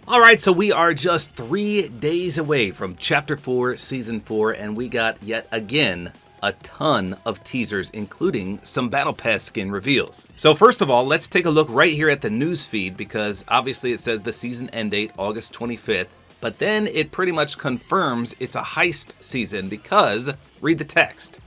Alright, so we are just 3 days away from Chapter 4, Season 4, and we got yet again a ton of teasers, including some Battle Pass skin reveals. So first of all, let's take a look right here at the news feed, because obviously it says the season end date, August 25th, but then it pretty much confirms it's a heist season because, read the text,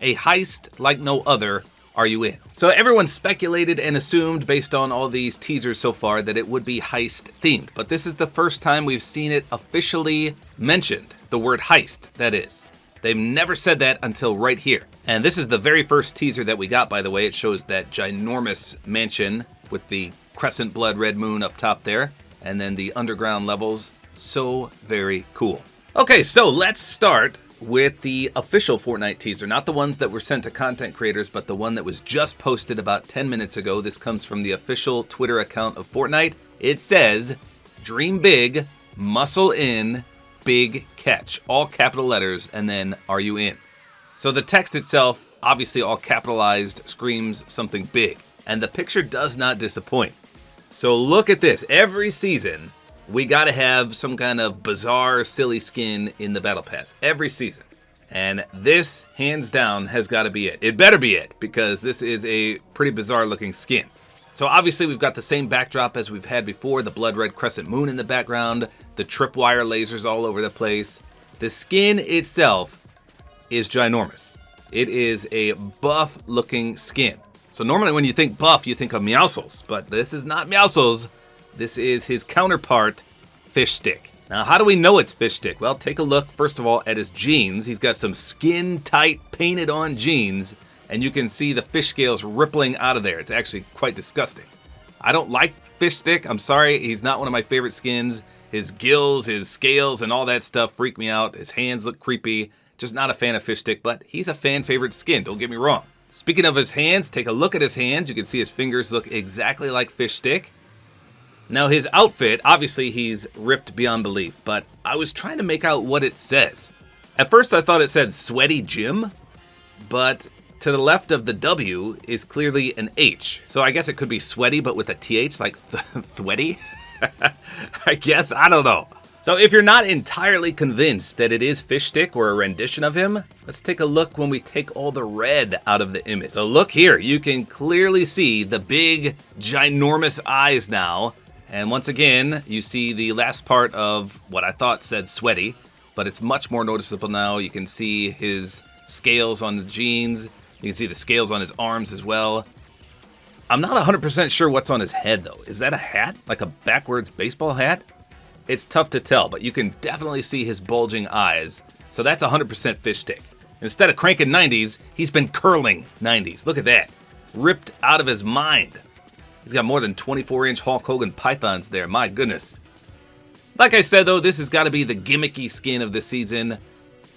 a heist like no other, are you in? So everyone speculated and assumed based on all these teasers so far that it would be heist themed, but this is the first time we've seen it officially mentioned, the word heist, that is. They've never said that until right here. And this is the very first teaser that we got, by the way. It shows that ginormous mansion with the crescent blood red moon up top there, and then the underground levels. So very cool. Okay, so let's start with the official Fortnite teaser, not the ones that were sent to content creators, but the one that was just posted about 10 minutes ago. This comes from the official Twitter account of Fortnite. It says, "Dream big, muscle in, big catch," all capital letters, and then "are you in?" So the text itself, obviously all capitalized, screams something big, and the picture does not disappoint. So look at this. Every season, we gotta have some kind of bizarre, silly skin in the Battle Pass. Every season. And this, hands down, has gotta be it. It better be it, because this is a pretty bizarre looking skin. So obviously we've got the same backdrop as we've had before, the blood red crescent moon in the background, the tripwire lasers all over the place. The skin itself is ginormous. It is a buff looking skin. So normally when you think buff, you think of Meowscles, but this is not Meowscles. This is his counterpart, Fishstick. Now, how do we know it's Fishstick? Well, take a look, first of all, at his jeans. He's got some skin-tight, painted-on jeans, and you can see the fish scales rippling out of there. It's actually quite disgusting. I don't like Fishstick. I'm sorry. He's not one of my favorite skins. His gills, his scales, and all that stuff freak me out. His hands look creepy. Just not a fan of Fishstick, but he's a fan-favorite skin. Don't get me wrong. Speaking of his hands, take a look at his hands. You can see his fingers look exactly like Fishstick. Now his outfit, obviously he's ripped beyond belief, but I was trying to make out what it says. At first I thought it said Sweaty Jim, but to the left of the W is clearly an H. So I guess it could be sweaty, but with a TH, like thweaty? I guess, I don't know. So if you're not entirely convinced that it is Fishstick or a rendition of him, let's take a look when we take all the red out of the image. So look here, you can clearly see the big, ginormous eyes now. And once again, you see the last part of what I thought said sweaty, but it's much more noticeable now. You can see his scales on the jeans. You can see the scales on his arms as well. I'm not 100% sure what's on his head, though. Is that a hat? Like a backwards baseball hat? It's tough to tell, but you can definitely see his bulging eyes. So that's 100% Fishstick. Instead of cranking 90s, he's been curling 90s. Look at that. Ripped out of his mind. He's got more than 24-inch Hulk Hogan pythons there. My goodness. Like I said, though, this has got to be the gimmicky skin of the season.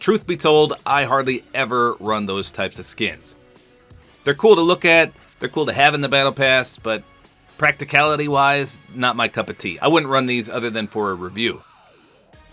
Truth be told, I hardly ever run those types of skins. They're cool to look at. They're cool to have in the Battle Pass, but practicality-wise, not my cup of tea. I wouldn't run these other than for a review.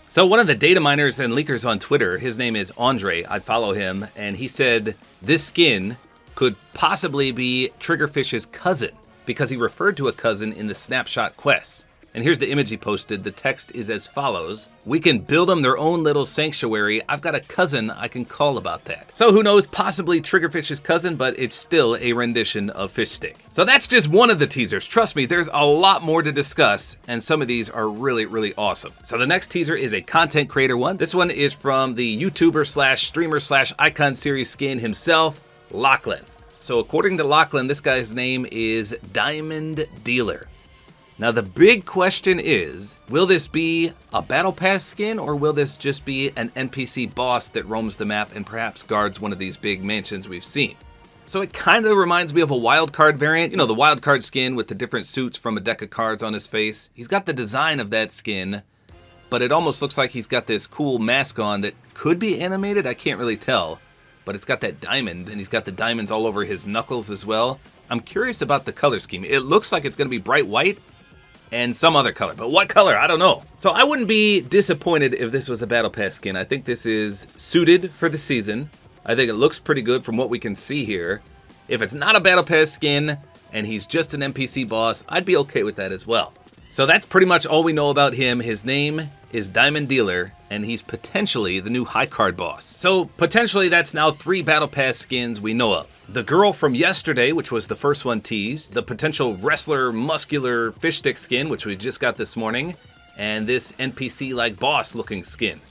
So one of the data miners and leakers on Twitter, his name is Andre, I follow him, and he said this skin could possibly be Triggerfish's cousin, because he referred to a cousin in the snapshot quests. And here's the image he posted. The text is as follows. "We can build them their own little sanctuary. I've got a cousin I can call about that." So who knows, possibly Triggerfish's cousin, but it's still a rendition of Fishstick. So that's just one of the teasers. Trust me, there's a lot more to discuss, and some of these are really, really awesome. So the next teaser is a content creator one. This one is from the YouTuber slash streamer slash icon series skin himself, Lachlan. So according to Lachlan, this guy's name is Diamond Dealer. Now the big question is, will this be a Battle Pass skin, or will this just be an NPC boss that roams the map and perhaps guards one of these big mansions we've seen? So it kind of reminds me of a wildcard variant. You know, the wildcard skin with the different suits from a deck of cards on his face. He's got the design of that skin, but it almost looks like he's got this cool mask on that could be animated. I can't really tell. But it's got that diamond, and he's got the diamonds all over his knuckles as well. I'm curious about the color scheme. It looks like it's going to be bright white and some other color, but what color? I don't know. So I wouldn't be disappointed if this was a Battle Pass skin. I think this is suited for the season. I think it looks pretty good from what we can see here. If it's not a Battle Pass skin and he's just an NPC boss, I'd be okay with that as well. So that's pretty much all we know about him. His name is Diamond Dealer, and he's potentially the new high card boss. So potentially that's now 3 Battle Pass skins we know of. The girl from yesterday, which was the first one teased, the potential wrestler muscular fish stick skin, which we just got this morning, and this NPC-like boss-looking skin.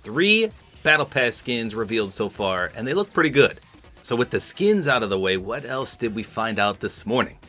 3 Battle Pass skins revealed so far, and they look pretty good. So with the skins out of the way, what else did we find out this morning?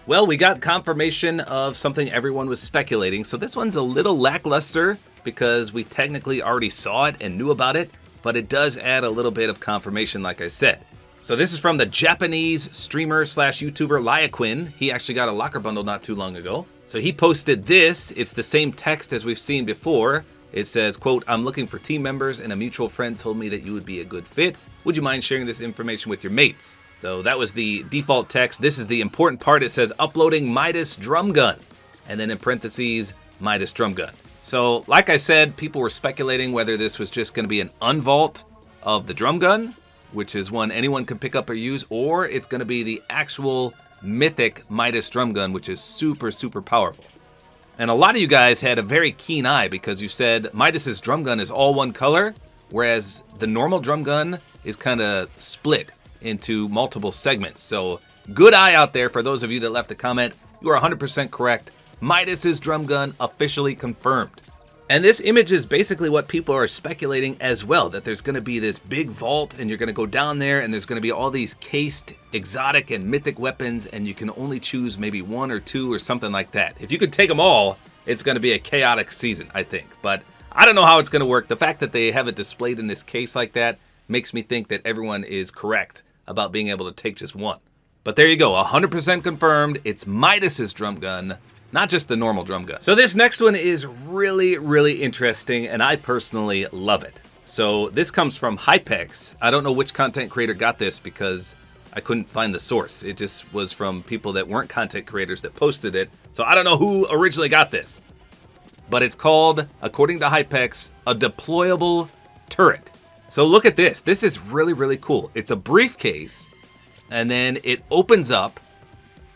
Well, we got confirmation of something everyone was speculating, so this one's a little lackluster because we technically already saw it and knew about it, but it does add a little bit of confirmation, like I said. So this is from the Japanese streamer slash YouTuber Liaquin. He actually got a locker bundle not too long ago. So he posted this. It's the same text as we've seen before. It says, quote, "I'm looking for team members and a mutual friend told me that you would be a good fit. Would you mind sharing this information with your mates?" So that was the default text. This is the important part. It says uploading Midas drum gun. And then in parentheses, Midas drum gun. So like I said, people were speculating whether this was just going to be an unvault of the drum gun, which is one anyone can pick up or use, or it's going to be the actual mythic Midas drum gun, which is super, super powerful. And a lot of you guys had a very keen eye because you said Midas's drum gun is all one color, whereas the normal drum gun is kind of split into multiple segments. So good eye out there for those of you that left a comment. You are 100% correct. Midas's drum gun officially confirmed. And this image is basically what people are speculating as well, that there's going to be this big vault and you're going to go down there and there's going to be all these cased exotic and mythic weapons and you can only choose maybe 1 or 2 or something like that. If you could take them all, it's going to be a chaotic season, I think. But I don't know how it's going to work. The fact that they have it displayed in this case like that makes me think that everyone is correct about being able to take just one. But there you go, 100% confirmed. It's Midas's drum gun, not just the normal drum gun. So this next one is really, really interesting, and I personally love it. So this comes from Hypex. I don't know which content creator got this because I couldn't find the source. It just was from people that weren't content creators that posted it. So I don't know who originally got this. But it's called, according to Hypex, a deployable turret. So look at this. This is really, really cool. It's a briefcase, and then it opens up,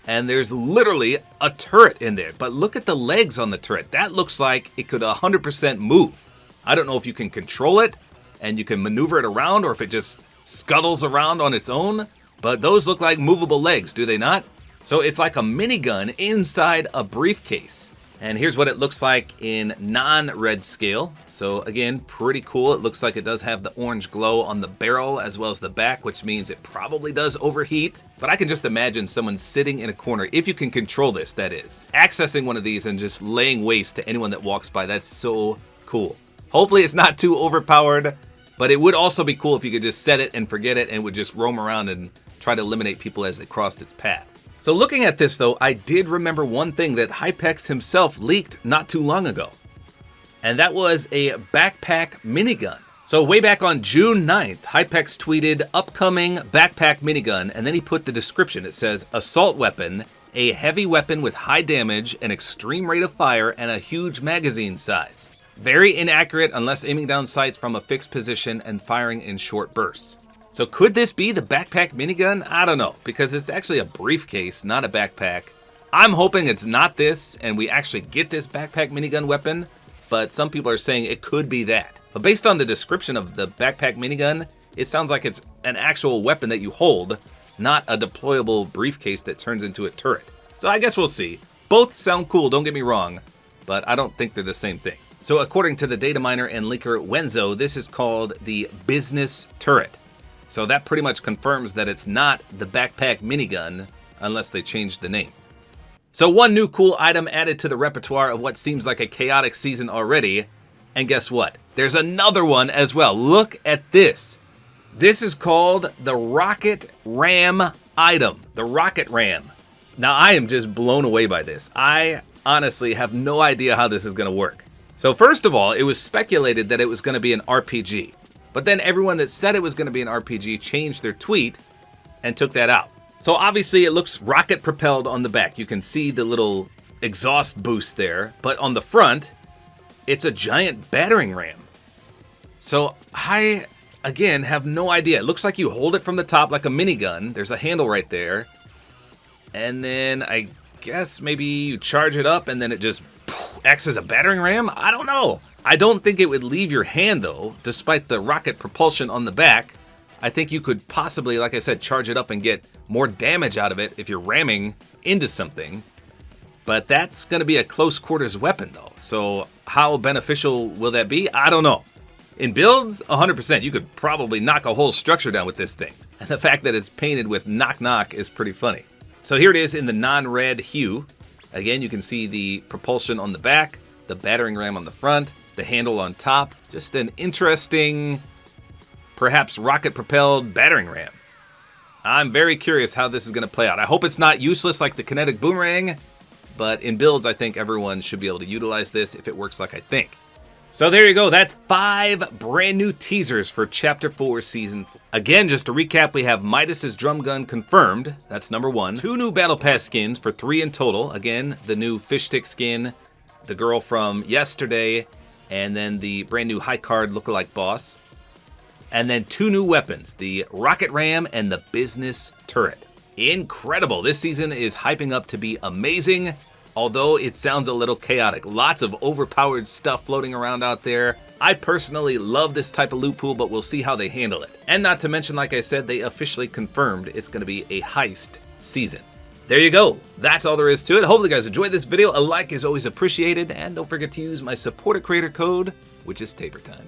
and there's literally a turret in there. But look at the legs on the turret. That looks like it could 100% move. I don't know if you can control it, and you can maneuver it around, or if it just scuttles around on its own. But those look like movable legs, do they not? So it's like a minigun inside a briefcase. And here's what it looks like in non-red scale. So again, pretty cool. It looks like it does have the orange glow on the barrel as well as the back, which means it probably does overheat. But I can just imagine someone sitting in a corner, if you can control this, that is, accessing one of these and just laying waste to anyone that walks by. That's so cool. Hopefully it's not too overpowered, but it would also be cool if you could just set it and forget it and would just roam around and try to eliminate people as they crossed its path. So looking at this though, I did remember one thing that Hypex himself leaked not too long ago. And that was a backpack minigun. So way back on June 9th, Hypex tweeted upcoming backpack minigun, and then he put the description. It says assault weapon, a heavy weapon with high damage, an extreme rate of fire, and a huge magazine size. Very inaccurate unless aiming down sights from a fixed position and firing in short bursts. So could this be the backpack minigun? I don't know, because it's actually a briefcase, not a backpack. I'm hoping it's not this, and we actually get this backpack minigun weapon, but some people are saying it could be that. But based on the description of the backpack minigun, it sounds like it's an actual weapon that you hold, not a deployable briefcase that turns into a turret. So I guess we'll see. Both sound cool, don't get me wrong, but I don't think they're the same thing. So according to the data miner and leaker Wenzo, this is called the business turret. So that pretty much confirms that it's not the backpack minigun unless they change the name. So one new cool item added to the repertoire of what seems like a chaotic season already. And guess what? There's another one as well. Look at this. This is called the Rocket Ram item. The Rocket Ram. Now I am just blown away by this. I honestly have no idea how this is going to work. So first of all, it was speculated that it was going to be an RPG. But then everyone that said it was going to be an RPG changed their tweet and took that out. So obviously it looks rocket propelled on the back. You can see the little exhaust boost there. But on the front, it's a giant battering ram. So I, again, have no idea. It looks like you hold it from the top like a minigun. There's a handle right there. And then I guess maybe you charge it up and then it just acts as a battering ram? I don't know. I don't think it would leave your hand though, despite the rocket propulsion on the back. I think you could possibly, like I said, charge it up and get more damage out of it if you're ramming into something. But that's going to be a close quarters weapon though. So how beneficial will that be? I don't know. In builds, 100%. You could probably knock a whole structure down with this thing. And the fact that it's painted with knock knock is pretty funny. So here it is in the non-red hue. Again, you can see the propulsion on the back, the battering ram on the front, the handle on top. Just an interesting, perhaps rocket-propelled battering ram. I'm very curious how this is going to play out. I hope it's not useless like the kinetic boomerang, but in builds, I think everyone should be able to utilize this if it works like I think. So there you go. That's 5 brand new teasers for Chapter 4 Season 4. Again, just to recap, we have Midas's drum gun confirmed. That's number 1. 2 new Battle Pass skins for 3 in total. Again, the new fishstick skin, the girl from yesterday, and then the brand new high card lookalike boss. And then 2 new weapons, the rocket ram and the business turret. Incredible. This season is hyping up to be amazing. Although it sounds a little chaotic. Lots of overpowered stuff floating around out there. I personally love this type of loot pool, but we'll see how they handle it. And not to mention, like I said, they officially confirmed it's going to be a heist season. There you go. That's all there is to it. Hopefully you guys enjoyed this video. A like is always appreciated. And don't forget to use my Support-A-Creator code, which is Tabor time.